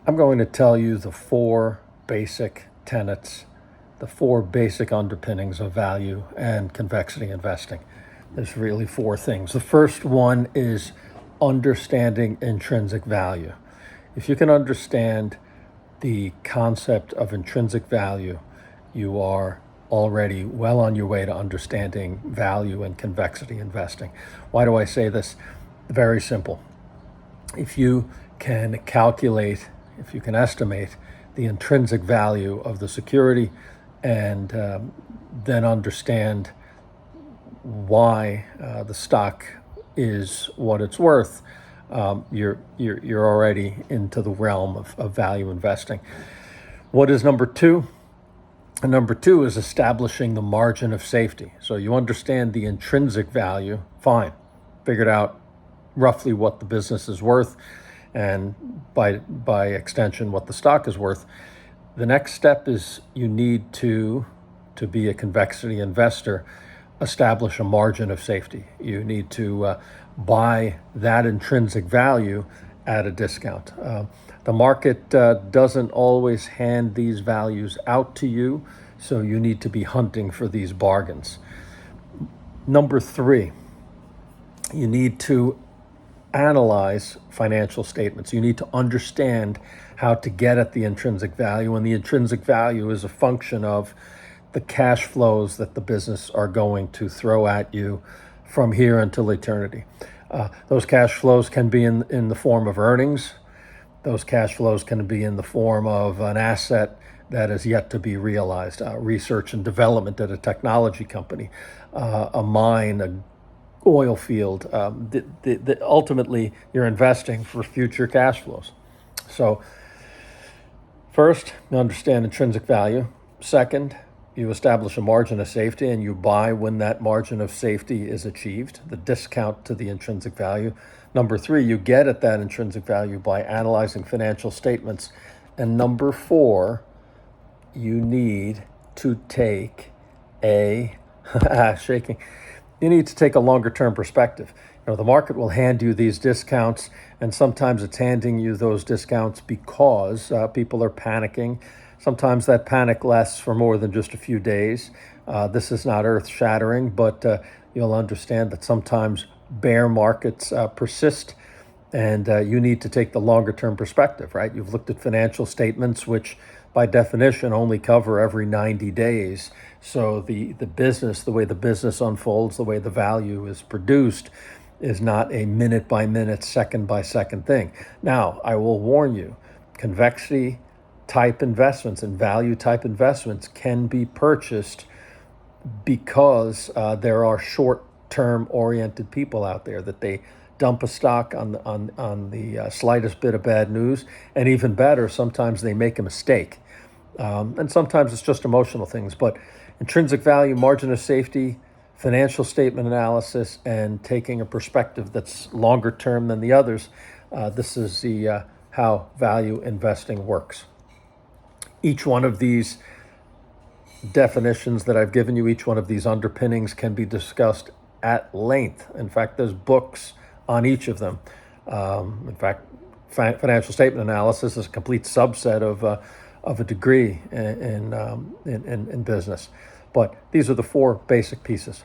I'm going to tell you the four basic tenets, the four basic underpinnings of value and convexity investing. There's really four things. The first one is understanding intrinsic value. If you can understand the concept of intrinsic value, you are already well on your way to understanding value and convexity investing. Why do I say this? Very simple. If you can calculate, if you can estimate the intrinsic value of the security and then understand why the stock is what it's worth, you're already into the realm of value investing. What is number two? And number two is establishing the margin of safety. So you understand the intrinsic value, fine, figured out roughly what the business is worth, and by extension what the stock is worth. The next step is you need to be a convexity investor, establish a margin of safety. You need to buy that intrinsic value at a discount. The market doesn't always hand these values out to you, so you need to be hunting for these bargains. Number three, you need to analyze financial statements. You need to understand how to get at the intrinsic value, and the intrinsic value is a function of the cash flows that the business are going to throw at you from here until eternity. Those cash flows can be in the form of earnings. Those cash flows can be in the form of an asset that is yet to be realized, research and development at a technology company, a mine, a oil field. Ultimately, you're investing for future cash flows. So first, you understand intrinsic value. Second, you establish a margin of safety and you buy when that margin of safety is achieved, the discount to the intrinsic value. Number three, you get at that intrinsic value by analyzing financial statements. And number four, you need to take you need to take a longer term perspective. The market will hand you these discounts, and sometimes it's handing you those discounts because people are panicking. Sometimes that panic lasts for more than just a few days. This is not earth-shattering, but you'll understand that sometimes bear markets persist, and you need to take the longer-term perspective, right? You've looked at financial statements, which by definition only cover every 90 days. So the business, the way the business unfolds, the way the value is produced, is not a minute-by-minute, second-by-second thing. Now, I will warn you, convexity type investments and value type investments can be purchased because there are short-term oriented people out there that they dump a stock on the slightest bit of bad news, and even better, sometimes they make a mistake. And sometimes it's just emotional things, but intrinsic value, margin of safety, financial statement analysis, and taking a perspective that's longer term than the others, this is the how value investing works. Each one of these definitions that I've given you, each one of these underpinnings can be discussed at length. In fact, there's books on each of them. In fact, financial statement analysis is a complete subset of a degree in business. But these are the four basic pieces.